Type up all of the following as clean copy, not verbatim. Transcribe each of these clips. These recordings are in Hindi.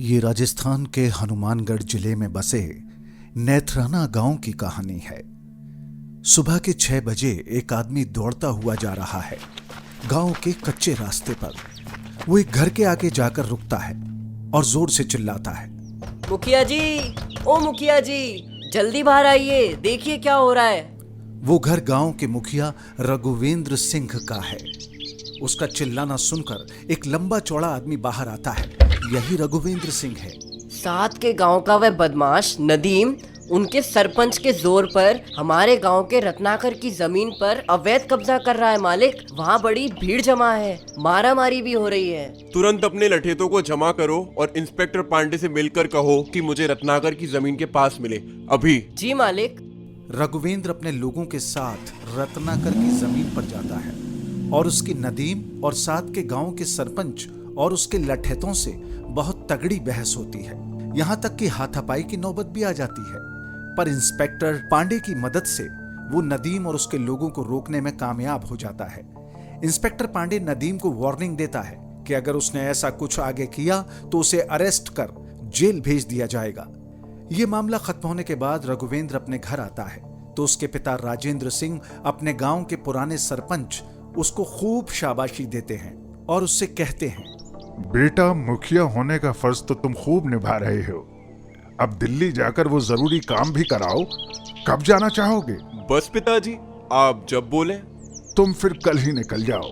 ये राजस्थान के हनुमानगढ़ जिले में बसे नेथराना गांव की कहानी है। सुबह के 6 बजे एक आदमी दौड़ता हुआ जा रहा है। गांव के कच्चे रास्ते पर वो एक घर के आगे जाकर रुकता है और जोर से चिल्लाता है, मुखिया जी, ओ मुखिया जी, जल्दी बाहर आइए, देखिए क्या हो रहा है। वो घर गांव के मुखिया रघुवेंद्र सिंह का है। उसका चिल्लाना सुनकर एक लंबा चौड़ा आदमी बाहर आता है। यही रघुवेंद्र सिंह है। साथ के गांव का वह बदमाश नदीम उनके सरपंच के जोर पर हमारे गांव के रत्नाकर की जमीन पर अवैध कब्जा कर रहा है मालिक। वहाँ बड़ी भीड़ जमा है, मारा मारी भी हो रही है। तुरंत अपने लठेतों को जमा करो और इंस्पेक्टर पांडे से मिलकर कहो कि मुझे रत्नाकर की जमीन के पास मिले अभी। जी मालिक। रघुवेंद्र अपने लोगों के साथ रत्नाकर की जमीन पर जाता है और उसकी नदीम और साथ के गांव के सरपंच और उसके लठेतों से बहुत तगड़ी बहस होती है। यहाँ तक कि हाथापाई की नौबत भी आ जाती है, पर इंस्पेक्टर पांडे की मदद से वो नदीम और उसके लोगों को रोकने में कामयाब हो जाता है। इंस्पेक्टर पांडे नदीम को वार्निंग देता है कि अगर उसने ऐसा कुछ आगे किया तो उसे अरेस्ट कर जेल भेज दिया जाएगा। ये मामला खत्म होने के बाद रघुवेंद्र अपने घर आता है तो उसके पिता राजेंद्र सिंह अपने गांव के पुराने सरपंच उसको खूब शाबाशी देते हैं और उससे कहते हैं, बेटा, मुखिया होने का फर्ज तो तुम खूब निभा रहे हो। अब दिल्ली जाकर वो जरूरी काम भी कराओ। कब जाना चाहोगे? बस पिताजी, आप जब बोले। तुम फिर कल ही निकल जाओ।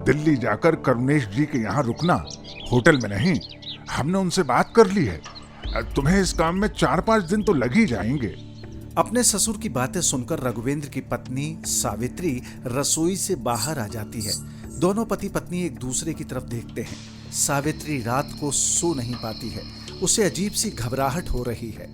दिल्ली जाकर करुणेश जी के यहाँ रुकना, होटल में नहीं। हमने उनसे बात कर ली है। तुम्हें इस काम में 4-5 दिन तो लग ही जाएंगे। अपने ससुर की बातें सुनकर रघुवेंद्र की पत्नी सावित्री रसोई से बाहर आ जाती है। दोनों पति पत्नी एक दूसरे की तरफ देखते हैं। सावित्री रात को सो नहीं पाती है, उसे अजीब सी घबराहट हो रही है।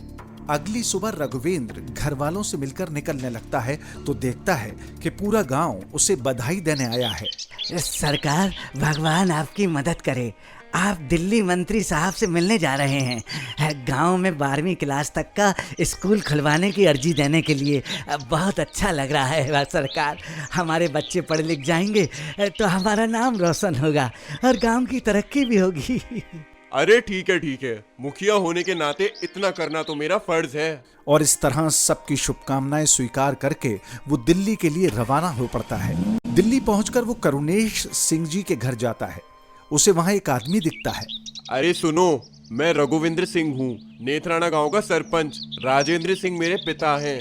अगली सुबह रघुवेंद्र घर वालों से मिलकर निकलने लगता है तो देखता है कि पूरा गांव उसे बधाई देने आया है। सरकार, भगवान आपकी मदद करे। आप दिल्ली मंत्री साहब से मिलने जा रहे हैं। गांव में 12वीं क्लास तक का स्कूल खुलवाने की अर्जी देने के लिए। बहुत अच्छा लग रहा है सरकार। हमारे बच्चे पढ़ लिख जाएंगे तो हमारा नाम रोशन होगा और गांव की तरक्की भी होगी। अरे ठीक है, मुखिया होने के नाते इतना करना तो मेरा फर्ज है। और इस तरह सबकी शुभकामनाएं स्वीकार करके वो दिल्ली के लिए रवाना हो पड़ता है। दिल्ली पहुंचकर वो करुणेश सिंह जी के घर जाता है। उसे वहां एक आदमी दिखता है। अरे सुनो, मैं रघुवेंद्र सिंह हूँ, नेथराना गांव का सरपंच। राजेंद्र सिंह मेरे पिता हैं।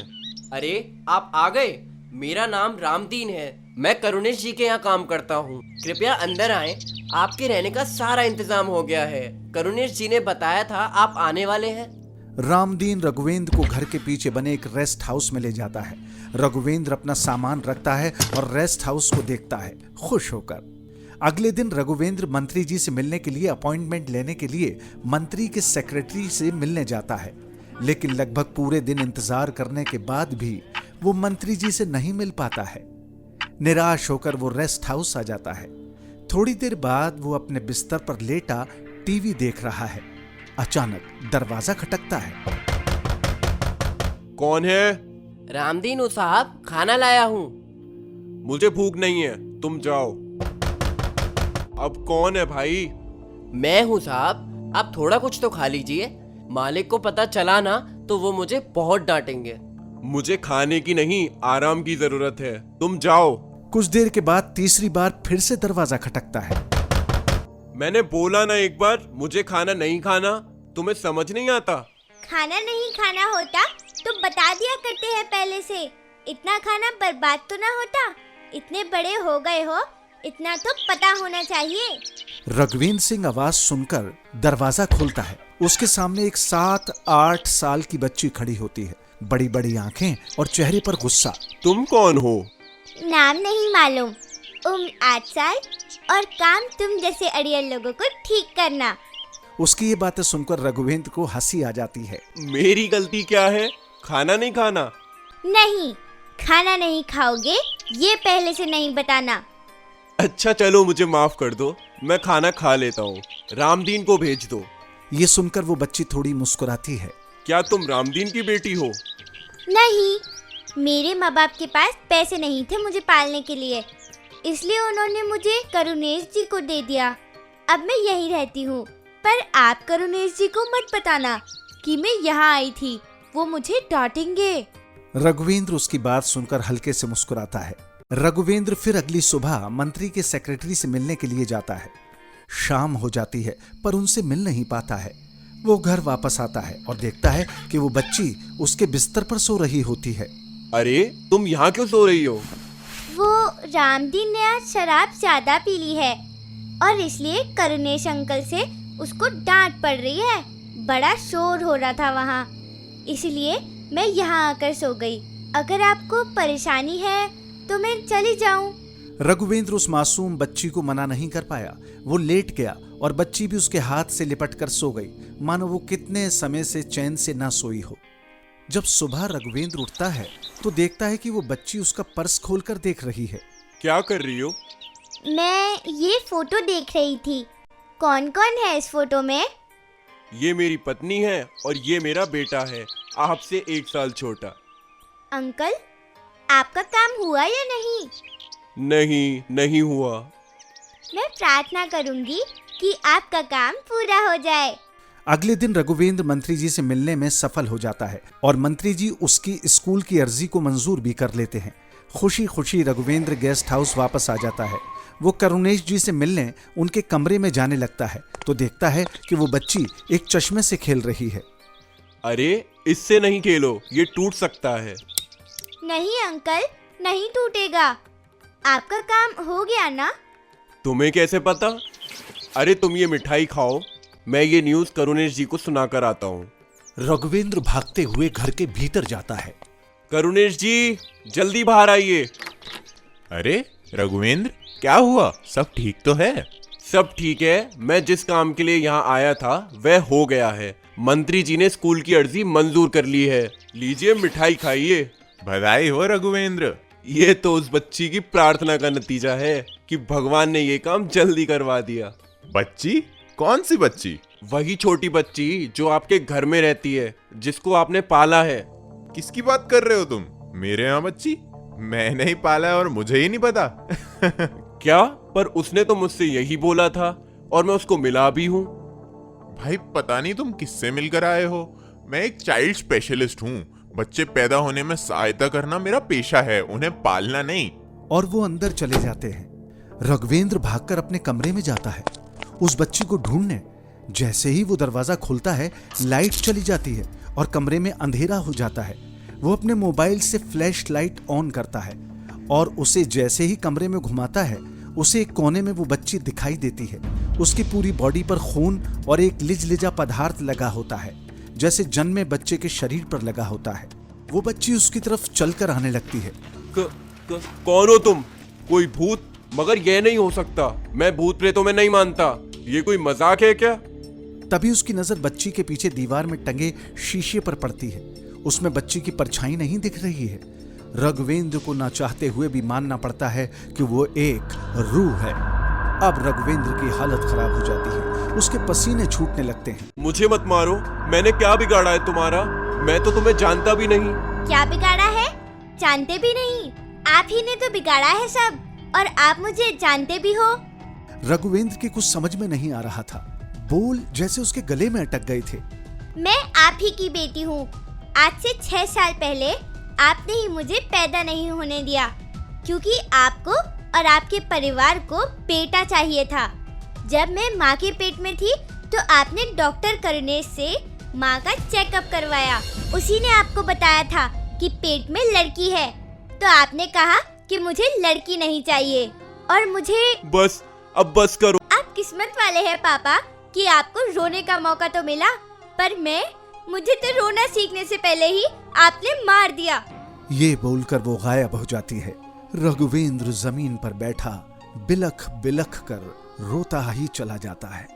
अरे आप आ गए। मेरा नाम रामदीन है, मैं करुणेश जी के यहाँ काम करता हूँ। कृपया अंदर आएं, आपके रहने का सारा इंतजाम हो गया है। करुणेश जी ने बताया था आप आने वाले हैं। रामदीन रघुवेंद्र को घर के पीछे बने एक रेस्ट हाउस में ले जाता है। रघुवेंद्र अपना सामान रखता है और रेस्ट हाउस को देखता है खुश होकर। अगले दिन रघुवेंद्र मंत्री जी से मिलने के लिए अपॉइंटमेंट लेने के लिए मंत्री के सेक्रेटरी से मिलने जाता है, लेकिन लगभग पूरे दिन इंतजार करने के बाद भी वो मंत्री जी से नहीं मिल पाता है। निराश होकर वो रेस्ट हाउस आ जाता है। थोड़ी देर बाद वो अपने बिस्तर पर लेटा टीवी देख रहा है। अचानक दरवाजा खटकता है। कौन है? रामदीन साहब, खाना लाया हूँ। मुझे भूख नहीं है, तुम जाओ। अब कौन है भाई? मैं हूँ साहब, आप थोड़ा कुछ तो खा लीजिए। मालिक को पता चला ना तो वो मुझे बहुत डांटेंगे। मुझे खाने की नहीं, आराम की जरूरत है, तुम जाओ। कुछ देर के बाद तीसरी बार फिर से दरवाजा खटकता है। मैंने बोला ना एक बार, मुझे खाना नहीं खाना। तुम्हें समझ नहीं आता? खाना नहीं खाना होता तो बता दिया करते हैं पहले से। इतना खाना बर्बाद तो ना होता। इतने बड़े हो गए हो, इतना तो पता होना चाहिए। रघुवेंद्र सिंह आवाज सुनकर दरवाजा खोलता है। उसके सामने एक 7-8 साल की बच्ची खड़ी होती है, बड़ी बड़ी आंखें और चेहरे पर गुस्सा। तुम कौन हो? नाम नहीं मालूम, उम्र 8 साल और काम तुम जैसे अड़ियल लोगों को ठीक करना। उसकी ये बातें सुनकर रघुवेंद्र को हंसी आ जाती है। मेरी गलती क्या है? खाना नहीं खाना? नहीं, खाना नहीं खाओगे ये पहले से नहीं बताना। अच्छा चलो, मुझे माफ कर दो, मैं खाना खा लेता हूँ। रामदीन को भेज दो। ये सुनकर वो बच्ची थोड़ी मुस्कुराती है। क्या तुम रामदीन की बेटी हो? नहीं, मेरे माँ बाप के पास पैसे नहीं थे मुझे पालने के लिए, इसलिए उन्होंने मुझे करुणेश जी को दे दिया। अब मैं यहीं रहती हूँ। पर आप करुणेश जी को मत बताना कि मैं यहाँ आई थी, वो मुझे डांटेंगे। रघुवेंद्र उसकी बात सुनकर हल्के से मुस्कुराता है। रघुवेंद्र फिर अगली सुबह मंत्री के सेक्रेटरी से मिलने के लिए जाता है। शाम हो जाती है पर उनसे मिल नहीं पाता है। वो घर वापस आता है और देखता है कि वो बच्ची उसके बिस्तर पर सो रही होती है। अरे तुम यहाँ क्यों सो रही हो? वो रामदीन ने आज शराब ज्यादा पी ली है और इसलिए करुणेश अंकल से उसको डांट पड़ रही है। बड़ा शोर हो रहा था वहाँ, इसलिए मैं यहाँ आकर सो गई। अगर आपको परेशानी है तो मैं चली जाऊं। रघुवेंद्र उस मासूम बच्ची को मना नहीं कर पाया। वो लेट गया और बच्ची भी उसके हाथ से लिपट कर सो गई, मानो वो कितने समय से चैन से ना सोई हो। जब सुबह रघुवेंद्र उठता है तो देखता है कि वो बच्ची उसका पर्स खोलकर देख रही है। क्या कर रही हो? मैं ये फोटो देख रही थी। कौन कौन है इस फोटो में? ये मेरी पत्नी है और ये मेरा बेटा है, आपसे 1 साल छोटा। अंकल, आपका काम हुआ या नहीं? नहीं हुआ। मैं प्रार्थना करूंगी कि आपका काम पूरा हो जाए। अगले दिन रघुवेंद्र मंत्री जी से मिलने में सफल हो जाता है और मंत्री जी उसकी स्कूल की अर्जी को मंजूर भी कर लेते हैं। खुशी खुशी रघुवेंद्र गेस्ट हाउस वापस आ जाता है। वो करुणेश जी से मिलने उनके कमरे में जाने लगता है तो देखता है कि वो बच्ची एक चश्मे से खेल रही है। अरे इससे नहीं खेलो, ये टूट सकता है। नहीं अंकल, नहीं टूटेगा। आपका काम हो गया ना? तुम्हें कैसे पता? अरे तुम ये मिठाई खाओ, मैं ये न्यूज़ करुणेश जी को सुनाकर आता हूँ। रघुवेंद्र भागते हुए घर के भीतर जाता है। करुणेश जी जल्दी बाहर आइए। अरे रघुवेंद्र, क्या हुआ? सब ठीक तो है? सब ठीक है। मैं जिस काम के लिए यहाँ आया था वह हो गया है। मंत्री जी ने स्कूल की अर्जी मंजूर कर ली है। लीजिए मिठाई खाइए। बधाई हो रघुवेंद्र। ये तो उस बच्ची की प्रार्थना का नतीजा है कि भगवान ने ये काम जल्दी करवा दिया। बच्ची? कौन सी बच्ची? वही छोटी बच्ची जो आपके घर में रहती है, जिसको आपने पाला है। किसकी बात कर रहे हो तुम? मेरे यहाँ बच्ची? मैंने ही पाला है और मुझे ही नहीं पता। क्या? पर उसने तो मुझसे यही बोला था और मैं उसको मिला भी हूँ। भाई पता नहीं तुम किससे मिलकर आए हो। मैं एक चाइल्ड स्पेशलिस्ट हूँ। बच्चे पैदा होने में सहायता करना मेरा पेशा है, उन्हें पालना नहीं। और वो अंदर चले जाते हैं। रघुवेंद्र भागकर अपने कमरे में जाता है उस बच्ची को ढूंढने। जैसे ही वो दरवाजा खुलता है लाइट चली जाती है और कमरे में अंधेरा हो जाता है। वो अपने मोबाइल से फ्लैश लाइट ऑन करता है और उसे जैसे ही कमरे में घुमाता है उसे एक कोने में वो बच्ची दिखाई देती है। उसकी पूरी बॉडी पर खून और एक लिजलिजा पदार्थ लगा होता है, जैसे जन्मे बच्चे के शरीर पर लगा होता है। वो बच्ची उसकी तरफ चलकर आने लगती है। कौन हो तुम? कोई भूत? मगर यह नहीं हो सकता, मैं भूत प्रेतों में नहीं मानता। ये कोई मजाक है क्या? तभी उसकी नजर बच्ची के पीछे दीवार में टंगे शीशे पर पड़ती है। उसमें बच्ची की परछाई नहीं दिख रही है। रघुवेंद्र को ना चाहते हुए भी मानना पड़ता है कि वो एक रूह है। अब रघुवेंद्र की हालत खराब हो जाती है, उसके पसीने छूटने लगते हैं। मुझे मत मारो, मैंने क्या बिगाड़ा है तुम्हारा? मैं तो तुम्हें जानता भी नहीं। क्या बिगाड़ा है? जानते भी नहीं? आप ही ने तो बिगाड़ा है सब, और आप मुझे जानते भी हो। रघुवेंद्र की कुछ समझ में नहीं आ रहा था। बोल जैसे उसके गले में अटक गए थे। मैं आप ही की बेटी हूँ। आज से 6 साल पहले आपने ही मुझे पैदा नहीं होने दिया, क्योंकि आपको और आपके परिवार को बेटा चाहिए था। जब मैं माँ के पेट में थी तो आपने डॉक्टर करुणेश से माँ का चेकअप करवाया। उसी ने आपको बताया था कि पेट में लड़की है, तो आपने कहा कि मुझे लड़की नहीं चाहिए और मुझे। बस, अब बस करो। आप किस्मत वाले हैं पापा कि आपको रोने का मौका तो मिला, पर मुझे तो रोना सीखने से पहले ही आपने मार दिया। ये बोलकर वो गायब हो जाती है। रघुवेंद्र जमीन पर बैठा बिलख बिलख कर रोता ही चला जाता है।